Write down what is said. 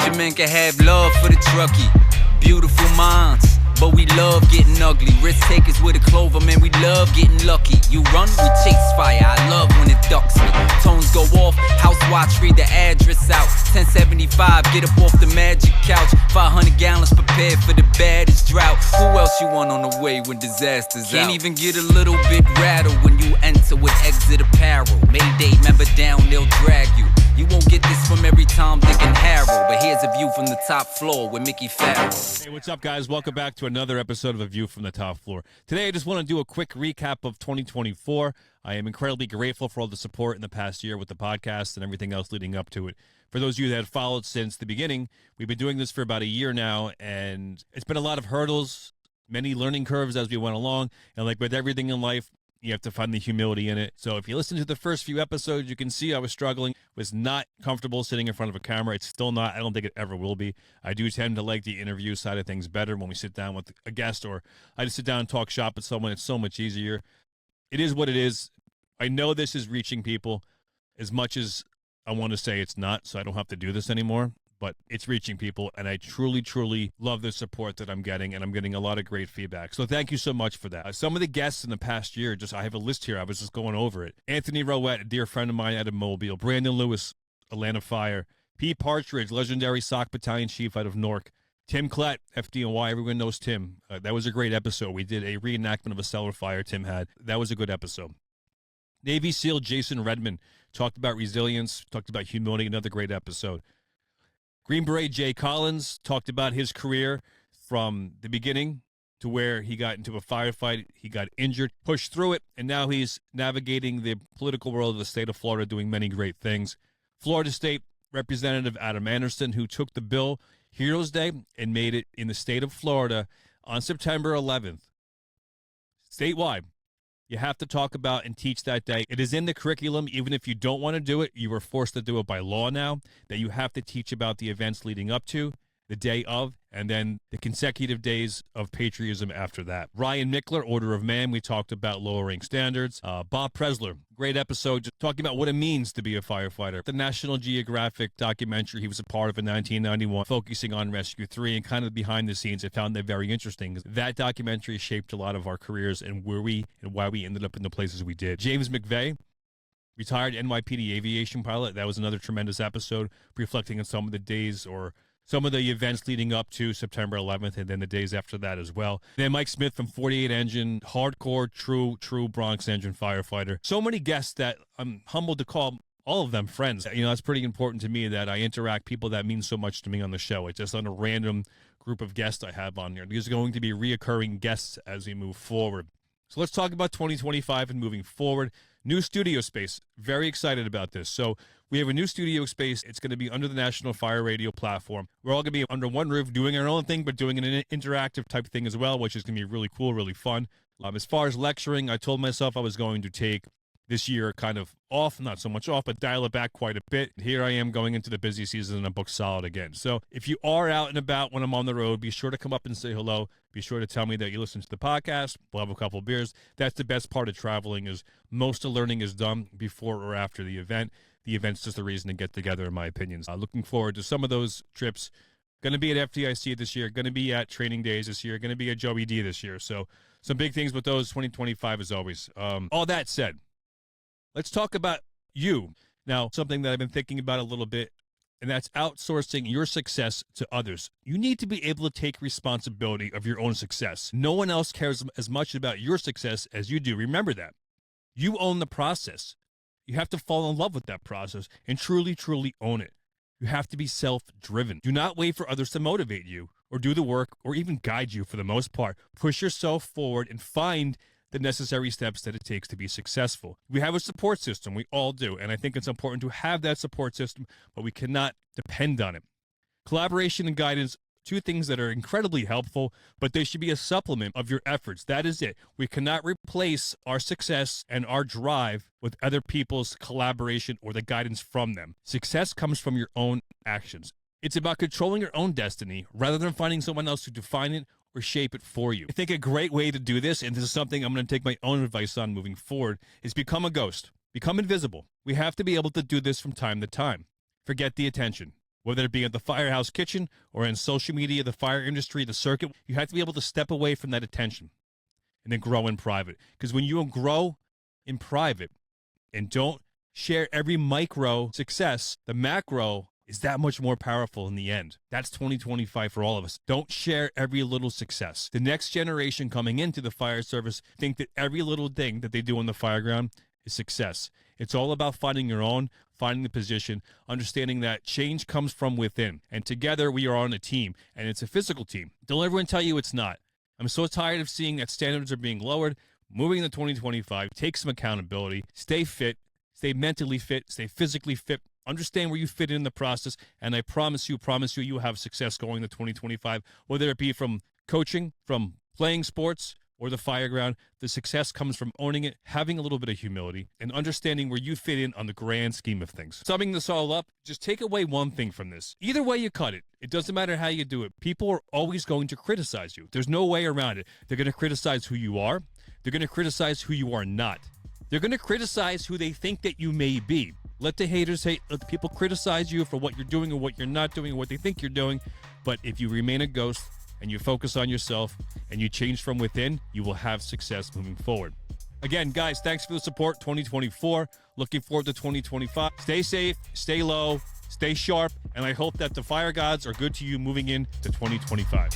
Fishermen can have love for the truckie. Beautiful minds, but we love getting ugly. Risk takers with a clover, man, we love getting lucky. You run, we chase fire, I love when it ducks me. Tones go off, house watch, read the address out. 1075, get up off the magic couch. 500 gallons prepared for the baddest drought. Who else you want on the way when disaster's out? Can't even get a little bit rattled when you enter with exit apparel. Mayday, member down, they'll drag you. You won't get this from every Tom, Dick, and Harold, but here's a view from the top floor with Mickey Farrell. Hey, what's up, guys? Welcome back to another episode of A View from the Top Floor. Today, I just want to do a quick recap of 2024. I am incredibly grateful for all the support in the past year with the podcast and everything else leading up to it. For those of you that have followed since the beginning, we've been doing this for about a year now, and it's been a lot of hurdles, many learning curves as we went along, and like with everything in life, you have to find the humility in it. So if you listen to the first few episodes, you can see I was struggling, was not comfortable sitting in front of a camera. It's still not. I don't think it ever will be. I do tend to like the interview side of things better when we sit down with a guest, or I just sit down and talk shop with someone. It's so much easier. It is what it is. I know this is reaching people as much as I want to say it's not, so I don't have to do this anymore. But it's reaching people, and I truly, truly love the support that I'm getting, and I'm getting a lot of great feedback. So thank you so much for that. Some of the guests in the past year, I have a list here. I was just going over it. Anthony Rowett, a dear friend of mine out of Mobile. Brandon Lewis, Atlanta Fire. Pete Partridge, legendary Sock Battalion Chief out of Newark. Tim Klett, FDNY, everyone knows Tim. That was a great episode. We did a reenactment of a cellar fire Tim had. That was a good episode. Navy SEAL Jason Redman talked about resilience, talked about humility, another great episode. Green Beret Jay Collins talked about his career from the beginning to where he got into a firefight, he got injured, pushed through it, and now he's navigating the political world of the state of Florida, doing many great things. Florida State Representative Adam Anderson, who took the bill Heroes Day and made it in the state of Florida on September 11th. Statewide. You have to talk about and teach that day. It is in the curriculum. Even if you don't want to do it, you are forced to do it by law now, that you have to teach about the events leading up to, the day of, and then the consecutive days of patriotism after that. Ryan Mickler, Order of Man, we talked about lowering standards. Bob Presler, great episode, just talking about what it means to be a firefighter. The National Geographic documentary he was a part of in 1991, focusing on Rescue 3 and kind of behind the scenes. I found that very interesting. That documentary shaped a lot of our careers and where we and why we ended up in the places we did. James McVeigh, retired NYPD aviation pilot. That was another tremendous episode, reflecting on some of the days or some of the events leading up to September 11th and then the days after that as well. Then Mike Smith from 48 Engine, hardcore, true Bronx Engine firefighter. So many guests that I'm humbled to call all of them friends. You know, that's pretty important to me that I interact people that mean so much to me on the show. It's just not a random group of guests I have on here. There's going to be reoccurring guests as we move forward. So let's talk about 2025 and moving forward. New studio space. Very excited about this. So we have a new studio space. It's going to be under the National Fire Radio platform. We're all going to be under one roof doing our own thing, but doing an interactive type thing as well, which is going to be really cool, really fun. As far as lecturing, I told myself I was going to take this year kind of off, not so much off, but dial it back quite a bit. Here I am going into the busy season and I'm booked solid again. So if you are out and about when I'm on the road, be sure to come up and say hello. Be sure to tell me that you listen to the podcast. We'll have a couple of beers. That's the best part of traveling, is most of learning is done before or after the event. The event's just a reason to get together, in my opinion. Looking forward to some of those trips. Going to be at FDIC this year. Going to be at Training Days this year. Going to be at Joey D this year. So some big things with those. 2025 as always. All that said, let's talk about you. Now, something that I've been thinking about a little bit, and that's outsourcing your success to others. You need to be able to take responsibility of your own success. No one else cares as much about your success as you do. Remember that. You own the process. You have to fall in love with that process and truly, truly own it. You have to be self-driven. Do not wait for others to motivate you or do the work or even guide you for the most part. Push yourself forward and find the necessary steps that it takes to be successful. We have a support system. We all do. And I think it's important to have that support system, but we cannot depend on it. Collaboration and guidance, two things that are incredibly helpful, but they should be a supplement of your efforts. That is it. We cannot replace our success and our drive with other people's collaboration or the guidance from them. Success comes from your own actions. It's about controlling your own destiny rather than finding someone else to define it or shape it for you. I think a great way to do this, and this is something I'm going to take my own advice on moving forward, is become a ghost. Become invisible. We have to be able to do this from time to time. Forget the attention. Whether it be at the Firehouse Kitchen or in social media, the fire industry, the circuit, you have to be able to step away from that attention and then grow in private. Because when you grow in private and don't share every micro success, the macro is that much more powerful in the end. That's 2025 for all of us. Don't share every little success. The next generation coming into the fire service think that every little thing that they do on the fire ground is success. It's all about finding your own, finding the position, understanding that change comes from within. And together we are on a team, and it's a physical team. Don't everyone tell you it's not. I'm so tired of seeing that standards are being lowered. Moving into 2025, take some accountability, stay fit, stay mentally fit, stay physically fit. Understand where you fit in the process, and I promise you, you'll have success going to 2025, whether it be from coaching, from playing sports, or the fire ground. The success comes from owning it, having a little bit of humility, and understanding where you fit in on the grand scheme of things. Summing this all up, just take away one thing from this. Either way you cut it, it doesn't matter how you do it. People are always going to criticize you. There's no way around it. They're going to criticize who you are. They're going to criticize who you are not. They're going to criticize who they think that you may be. Let the haters hate. Let the people criticize you for what you're doing or what you're not doing or what they think you're doing. But if you remain a ghost and you focus on yourself and you change from within, you will have success moving forward. Again, guys, thanks for the support. 2024. Looking forward to 2025. Stay safe, stay low, stay sharp, and I hope that the fire gods are good to you moving into 2025.